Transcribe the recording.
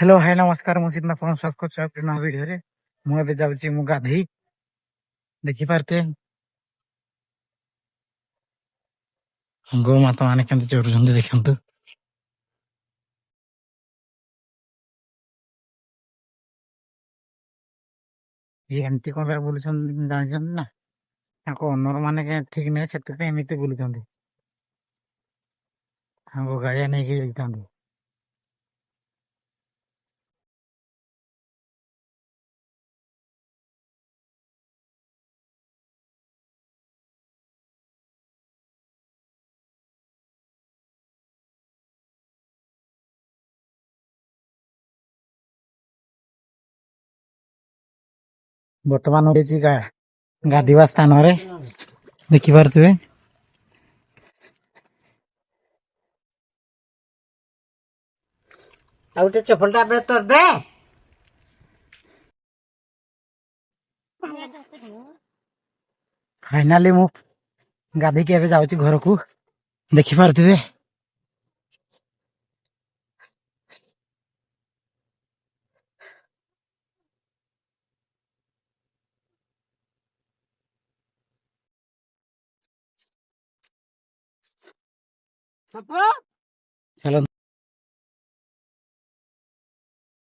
Hello hi नमस्कार ମୁଁ ସିଦ୍ଧାର୍ଥ ଆପଣ ସ୍ୱାଗତ କରୁଛି ଆପଣଙ୍କ ନୂଆ ଭିଡିଓରେ। ମୁଁ ଏବେ ଯାଉଛି ମୁଁ ଗାଧେଇ ଦେଖିପାରୁଥିବେ ଗୋମାତା ମାନେ କେମିତି ଚରୁଛନ୍ତି ଦେଖନ୍ତୁ। ଇଏ ଏମିତି କଣ ପାଇଁ ବୁଲୁଛନ୍ତି ଜାଣିଛନ୍ତି ନା? ତାଙ୍କ ଓନର ମାନେ ଠିକ ନାହିଁ ସେଥିପାଇଁ ଏମିତି ବୁଲୁଛନ୍ତି। ତାଙ୍କ ଗାଡିଆ ନେଇକି ଯାଇଥାନ୍ତି। ବର୍ତ୍ତମାନ ହେଇଛି ଗାଧେଇବା ସ୍ଥାନରେ ଦେଖିପାରୁଥିବେ। ଆଉ ଗୋଟେ ଚପଲଟା ଏବେ ତ ଦେ। ଫାଇନାଲି ମୁଁ ଗାଧେଇକି ଏବେ ଯାଉଛି ଘରକୁ ଦେଖିପାରୁଥିବେ।